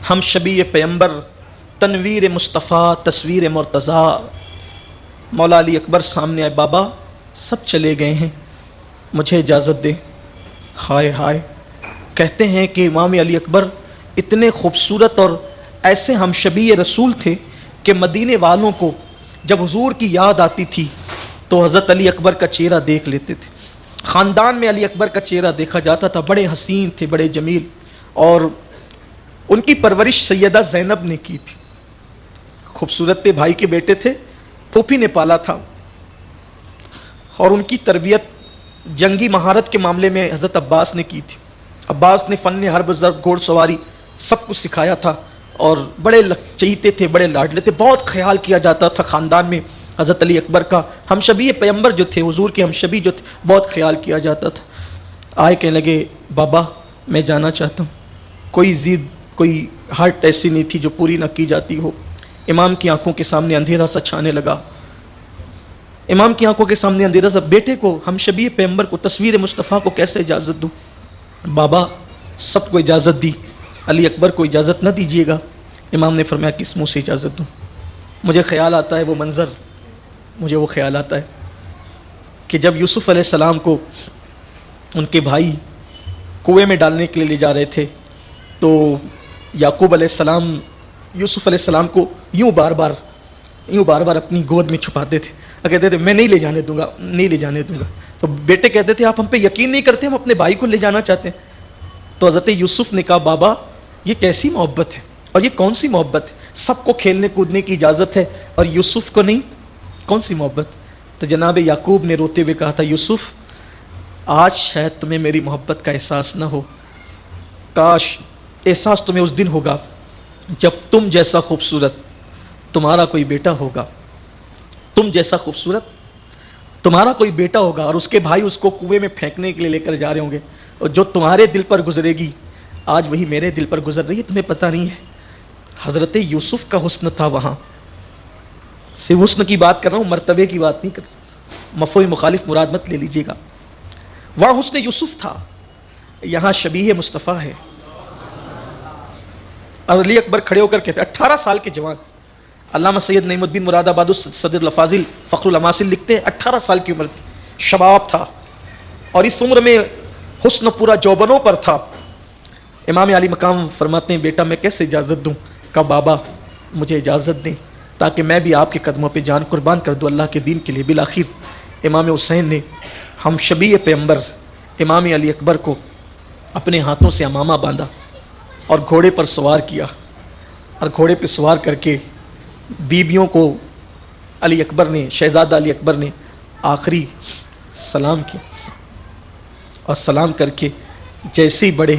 ہم شبیہ پیمبر تنویر مصطفیٰ تصویر مرتضیٰ مولا علی اکبر سامنے آئے، بابا سب چلے گئے ہیں، مجھے اجازت دے۔ ہائے ہائے، کہتے ہیں کہ امام علی اکبر اتنے خوبصورت اور ایسے ہم شبیہ رسول تھے کہ مدینے والوں کو جب حضور کی یاد آتی تھی تو حضرت علی اکبر کا چہرہ دیکھ لیتے تھے۔ خاندان میں علی اکبر کا چہرہ دیکھا جاتا تھا، بڑے حسین تھے، بڑے جمیل، اور ان کی پرورش سیدہ زینب نے کی تھی۔ خوبصورت تھے، بھائی کے بیٹے تھے، پھوپھی نے پالا تھا، اور ان کی تربیت جنگی مہارت کے معاملے میں حضرت عباس نے کی تھی۔ عباس نے فن حرب، ضرب، گھوڑ سواری سب کچھ سکھایا تھا، اور بڑے چہیتے تھے، بڑے لاڈلے تھے، بہت خیال کیا جاتا تھا خاندان میں حضرت علی اکبر کا۔ ہم شبیہ پیغمبر جو تھے، حضور کے ہم شبیہ جو تھے، بہت خیال کیا جاتا تھا۔ آئے کہنے لگے، بابا میں جانا چاہتا ہوں۔ کوئی ضد، کوئی ہارٹ ایسی نہیں تھی جو پوری نہ کی جاتی ہو۔ امام کی آنکھوں کے سامنے اندھیرا سا چھانے لگا، امام کی آنکھوں کے سامنے اندھیرا سا۔ بیٹے کو، ہم شبیہ پیغمبر کو، تصویر مصطفیٰ کو کیسے اجازت دوں؟ بابا سب کو اجازت دی، علی اکبر کو اجازت نہ دیجیے گا۔ امام نے فرمایا، کس منہ سے اجازت دوں؟ مجھے خیال آتا ہے وہ منظر، مجھے وہ خیال آتا ہے کہ جب یوسف علیہ السلام کو ان کے بھائی کنویں میں ڈالنے کے لیے لے جا رہے تھے تو یعقوب علیہ السلام یوسف علیہ السلام کو یوں بار بار اپنی گود میں چھپاتے تھے، اور کہتے تھے میں نہیں لے جانے دوں گا، نہیں لے جانے دوں گا۔ تو بیٹے کہتے تھے، آپ ہم پہ یقین نہیں کرتے، ہم اپنے بھائی کو لے جانا چاہتے ہیں۔ تو حضرت یوسف نے کہا، بابا یہ کیسی محبت ہے، اور یہ کون سی محبت ہے؟ سب کو کھیلنے کودنے کی اجازت ہے اور یوسف کو نہیں، کون سی محبت؟ تو جناب یعقوب نے روتے ہوئے کہا تھا، یوسف آج شاید تمہیں میری محبت کا احساس نہ ہو، کاش احساس تمہیں اس دن ہوگا جب تم جیسا خوبصورت تمہارا کوئی بیٹا ہوگا، تم جیسا خوبصورت تمہارا کوئی بیٹا ہوگا، اور اس کے بھائی اس کو کنویں میں پھینکنے کے لیے لے کر جا رہے ہوں گے، اور جو تمہارے دل پر گزرے گی آج وہی میرے دل پر گزر رہی ہے، تمہیں پتہ نہیں ہے۔ حضرت یوسف کا حسن تھا وہاں، صرف حسن کی بات کر رہا ہوں، مرتبے کی بات نہیں کر رہا، مفہوم مخالف مراد مت لے لیجیے گا۔ وہاں حسن یوسف تھا، یہاں شبیہ مصطفیٰ ہے۔ اور علی اکبر کھڑے ہو کر کہتے، 18 سال کے جوان، علامہ سید نعیم الدین مراد آباد صدر الافاضل فخر الاماثل لکھتے ہیں 18 سال کی عمر تھی، شباب تھا، اور اس عمر میں حسن پورا جوبنوں پر تھا۔ امام علی مقام فرماتے ہیں، بیٹا میں کیسے اجازت دوں؟ کہا، بابا مجھے اجازت دیں تاکہ میں بھی آپ کے قدموں پہ جان قربان کر دوں اللہ کے دین کے لیے۔ بالآخر امام حسین نے ہم شبیہ پیغمبر امام علی اکبر کو اپنے ہاتھوں سے امامہ باندھا اور گھوڑے پر سوار کیا، اور گھوڑے پہ سوار کر کے بیبیوں کو علی اکبر نے، شہزادہ علی اکبر نے آخری سلام کیا، اور سلام کر کے جیسے ہی بڑے،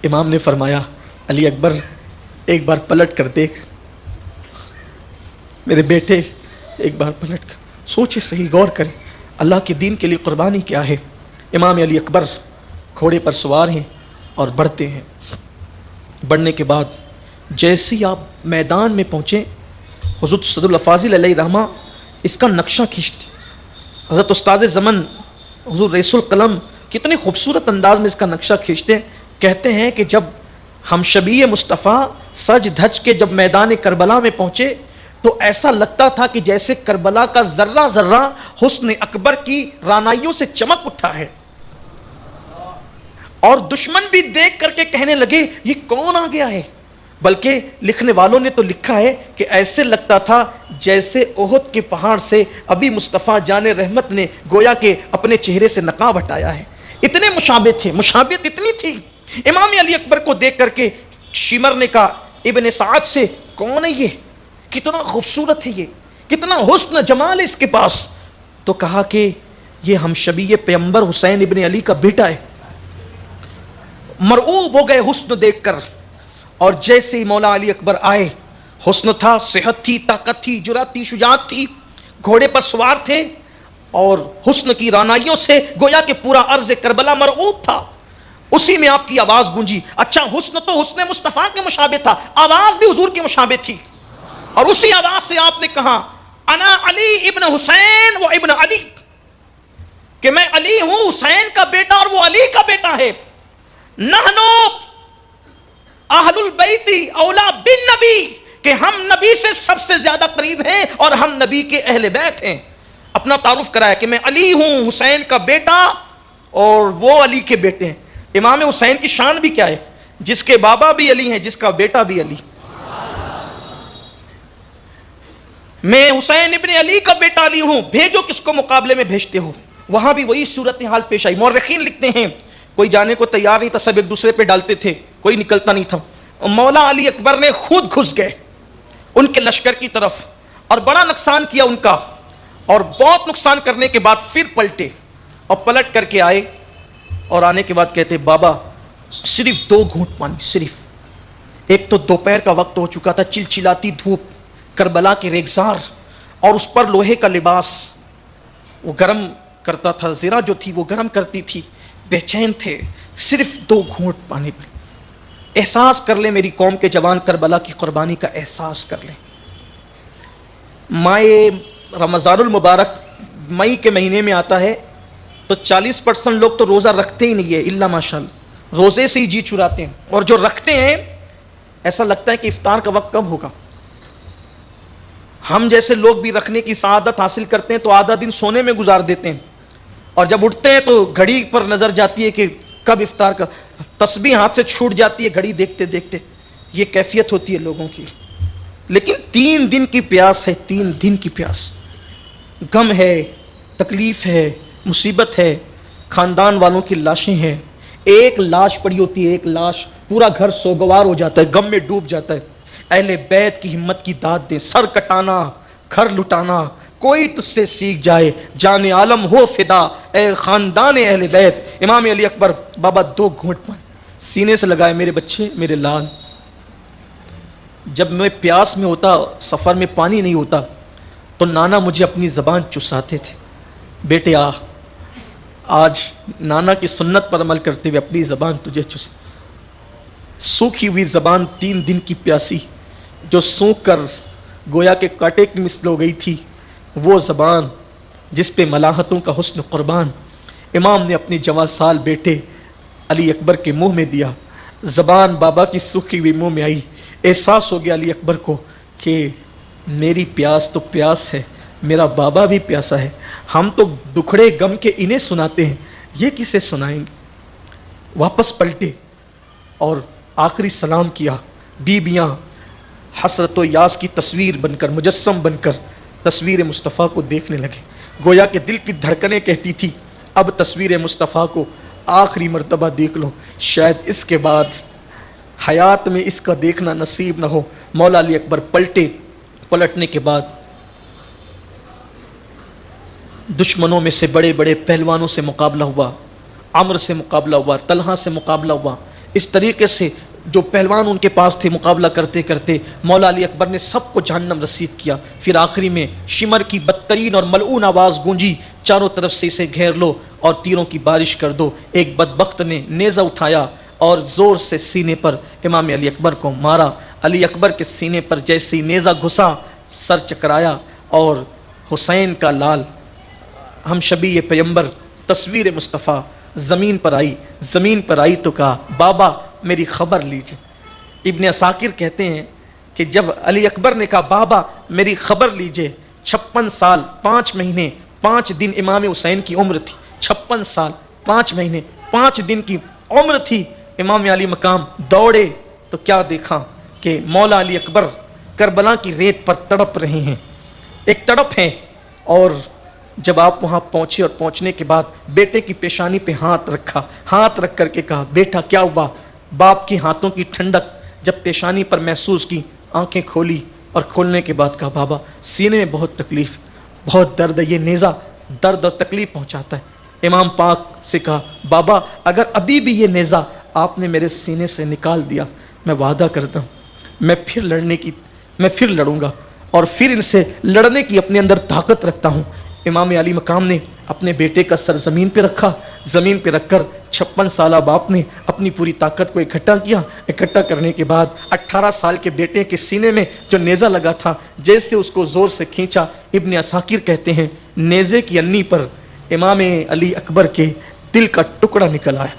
امام نے فرمایا، علی اکبر ایک بار پلٹ کر دیکھ، میرے بیٹے ایک بار پلٹ کر سوچے، صحیح غور کریں، اللہ کے دین کے لیے قربانی کیا ہے۔ امام علی اکبر گھوڑے پر سوار ہیں اور بڑھتے ہیں۔ بڑھنے کے بعد جیسے ہی آپ میدان میں پہنچے، حضرت صدر الافاضل علیہ رحمہ اس کا نقشہ کھینچتے، حضرت استاد زمن حضور رئیس القلم کتنے خوبصورت انداز میں اس کا نقشہ کھینچتے ہیں۔ کہتے ہیں کہ جب ہم شبیہ مصطفیٰ سج دھج کے جب میدان کربلا میں پہنچے تو ایسا لگتا تھا کہ جیسے کربلا کا ذرہ ذرہ حسن اکبر کی رانائیوں سے چمک اٹھا ہے، اور دشمن بھی دیکھ کر کے کہنے لگے یہ کون آ گیا ہے۔ بلکہ لکھنے والوں نے تو لکھا ہے کہ ایسے لگتا تھا جیسے احد کے پہاڑ سے ابھی مصطفیٰ جان رحمت نے گویا کہ اپنے چہرے سے نقاب ہٹایا ہے، اتنے مشابہ تھے، مشابہت اتنی تھی۔ امام علی اکبر کو دیکھ کر کے شمر نے کہا ابن سعد سے، کون ہے یہ، کتنا خوبصورت ہے یہ، کتنا حسن جمال ہے اس کے پاس؟ تو کہا کہ یہ ہم شبیہ پیغمبر حسین ابن علی کا بیٹا ہے۔ مرعوب ہو گئے حسن دیکھ کر، اور جیسے ہی مولا علی اکبر آئے، حسن تھا، صحت تھی، طاقت تھی، جرأت تھی، شجاعت تھی، گھوڑے پر سوار تھے، اور حسن کی رانائیوں سے گویا کہ پورا عرض کربلا مرعوب تھا۔ اسی میں آپ کی آواز گونجی۔ اچھا، حسن تو حسن مصطفیٰ کے مشابہ تھا، آواز بھی حضور کے مشابہ تھی، اور اسی آواز سے آپ نے کہا، انا علی ابن حسین و ابن علی، کہ میں علی ہوں، حسین کا بیٹا اور وہ علی کا بیٹا ہے۔ نحنو اہل البیت اولا بالنبی، کہ ہم نبی سے سب سے زیادہ قریب ہیں اور ہم نبی کے اہل بیت ہیں. اپنا تعارف کرایا کہ میں علی ہوں، حسین کا بیٹا، اور وہ علی کے بیٹے ہیں. امام حسین کی شان بھی کیا ہے، جس کے بابا بھی علی ہیں، جس کا بیٹا بھی علی. میں حسین ابن علی کا بیٹا علی ہوں، بھیجو کس کو مقابلے میں بھیجتے ہو. وہاں بھی وہی صورتحال پیش آئی. مورخین لکھتے ہیں کوئی جانے کو تیار نہیں تھا، سب ایک دوسرے پہ ڈالتے تھے، کوئی نکلتا نہیں تھا. مولا علی اکبر نے خود گھس گئے ان کے لشکر کی طرف اور بڑا نقصان کیا ان کا، اور بہت نقصان کرنے کے بعد پھر پلٹے اور پلٹ کر کے آئے، اور آنے کے بعد کہتے بابا صرف 2 گھونٹ پانی. صرف ایک تو دوپہر کا وقت ہو چکا تھا، چلچلاتی دھوپ، کربلا کے ریگزار، اور اس پر لوہے کا لباس وہ گرم کرتا تھا، زرہ جو تھی وہ گرم کرتی تھی، بے چین تھے. صرف 2 گھونٹ پانی پہ احساس کر لیں میری قوم کے جوان، کربلا کی قربانی کا احساس کر لیں. مائے رمضان المبارک مئی کے مہینے میں آتا ہے تو 40% لوگ تو روزہ رکھتے ہی نہیں ہے، الا ماشاءاللہ، روزے سے ہی جی چراتے ہیں. اور جو رکھتے ہیں ایسا لگتا ہے کہ افطار کا وقت کب ہوگا. ہم جیسے لوگ بھی رکھنے کی سعادت حاصل کرتے ہیں تو آدھا دن سونے میں گزار دیتے ہیں، اور جب اٹھتے ہیں تو گھڑی پر نظر جاتی ہے کہ کب افطار کا، تسبیح ہاتھ سے چھوٹ جاتی ہے گھڑی دیکھتے دیکھتے. یہ کیفیت ہوتی ہے لوگوں کی. لیکن 3 دن کی پیاس ہے، 3 دن کی پیاس. غم ہے، تکلیف ہے، مصیبت ہے، خاندان والوں کی لاشیں ہیں. ایک لاش پڑی ہوتی ہے، ایک لاش، پورا گھر سوگوار ہو جاتا ہے، غم میں ڈوب جاتا ہے. اہل بیت کی ہمت کی داد دیں، سر کٹانا، گھر لٹانا، کوئی تجھ سے سیکھ جائے، جان عالم ہو فدا، اے خاندان اہل بیت. امام علی اکبر بابا 2 گھونٹ پانی سینے سے لگائے. میرے بچے، میرے لال، جب میں پیاس میں ہوتا، سفر میں پانی نہیں ہوتا، تو نانا مجھے اپنی زبان چساتے تھے. بیٹے آج نانا کی سنت پر عمل کرتے ہوئے اپنی زبان تجھے چس. سوکھی ہوئی زبان 3 دن کی پیاسی، جو سونکھ کر گویا کے کاٹے کی مثل ہو گئی تھی، وہ زبان جس پہ ملاحتوں کا حسن قربان. امام نے اپنی جوان سال بیٹے علی اکبر کے منہ میں دیا. زبان بابا کی سوکھی ہوئی منہ میں آئی. احساس ہو گیا علی اکبر کو کہ میری پیاس تو پیاس ہے، میرا بابا بھی پیاسا ہے. ہم تو دکھڑے غم کے انہیں سناتے ہیں، یہ کسے سنائیں گے. واپس پلٹے اور آخری سلام کیا. بیویاں حسرت و یاس کی تصویر بن کر، مجسم بن کر تصویر مصطفیٰ کو دیکھنے لگے. گویا کہ دل کی دھڑکنیں کہتی تھی اب تصویر مصطفیٰ کو آخری مرتبہ دیکھ لو، شاید اس کے بعد حیات میں اس کا دیکھنا نصیب نہ ہو. مولا علی اکبر پلٹے. پلٹنے کے بعد دشمنوں میں سے بڑے بڑے پہلوانوں سے مقابلہ ہوا. عمرو سے مقابلہ ہوا، طلحہ سے مقابلہ ہوا. اس طریقے سے جو پہلوان ان کے پاس تھے، مقابلہ کرتے کرتے مولا علی اکبر نے سب کو جہنم رسید کیا. پھر آخری میں شمر کی بدترین اور ملعون آواز گونجی، چاروں طرف سے اسے گھیر لو اور تیروں کی بارش کر دو. ایک بدبخت نے نیزہ اٹھایا اور زور سے سینے پر امام علی اکبر کو مارا. علی اکبر کے سینے پر جیسے نیزہ گھسا، سر چکرایا، اور حسین کا لال ہم شبیہ پیمبر تصویر مصطفیٰ زمین پر آئی. زمین پر آئی تو کہا بابا میری خبر لیجئے. ابن عساکر کہتے ہیں کہ جب علی اکبر نے کہا بابا میری خبر لیجئے، 56 سال 5 مہینے 5 دن امام حسین کی عمر تھی. 56 سال 5 مہینے 5 دن کی عمر تھی. امام علی مقام دوڑے تو کیا دیکھا کہ مولا علی اکبر کربلا کی ریت پر تڑپ رہے ہیں. ایک تڑپ ہے. اور جب آپ وہاں پہنچے اور پہنچنے کے بعد بیٹے کی پیشانی پہ ہاتھ رکھا، ہاتھ رکھ کر کے کہا بیٹا کیا ہوا. باپ کے ہاتھوں کی ٹھنڈک جب پیشانی پر محسوس کی، آنکھیں کھولی اور کھولنے کے بعد کہا بابا سینے میں بہت تکلیف، بہت درد ہے، یہ نیزہ درد اور تکلیف پہنچاتا ہے. امام پاک سے کہا بابا اگر ابھی بھی یہ نیزہ آپ نے میرے سینے سے نکال دیا، میں وعدہ کرتا ہوں میں پھر لڑوں گا اور پھر ان سے لڑنے کی اپنے اندر طاقت رکھتا ہوں. امام علی مقام نے اپنے بیٹے کا سر زمین پہ رکھا. زمین پہ رکھ کر 56 سالہ باپ نے اپنی پوری طاقت کو اکٹھا کیا. اکٹھا کرنے کے بعد 18 سال کے بیٹے کے سینے میں جو نیزہ لگا تھا، جیسے اس کو زور سے کھینچا، ابن عساکر کہتے ہیں نیزے کی انی پر امام علی اکبر کے دل کا ٹکڑا نکل آیا.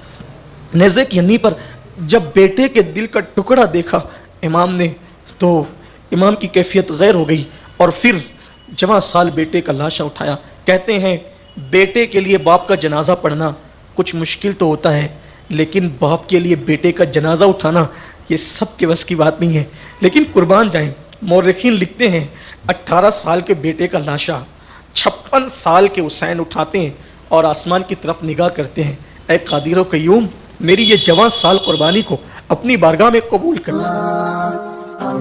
نیزے کی انی پر جب بیٹے کے دل کا ٹکڑا دیکھا امام نے تو امام کی کیفیت غیر ہو گئی، اور پھر جوان سال بیٹے کا لاشا اٹھایا۔ کہتے ہیں بیٹے کے لیے باپ کا جنازہ پڑھنا کچھ مشکل تو ہوتا ہے، لیکن باپ کے لیے بیٹے کا جنازہ اٹھانا یہ سب کے بس کی بات نہیں ہے۔ لیکن قربان جائیں، مورخین لکھتے ہیں 18 سال کے بیٹے کا لاشا 56 سال کے حسین اٹھاتے ہیں اور آسمان کی طرف نگاہ کرتے ہیں، اے قادر و قیوم میری یہ جوان سال قربانی کو اپنی بارگاہ میں قبول کرنا۔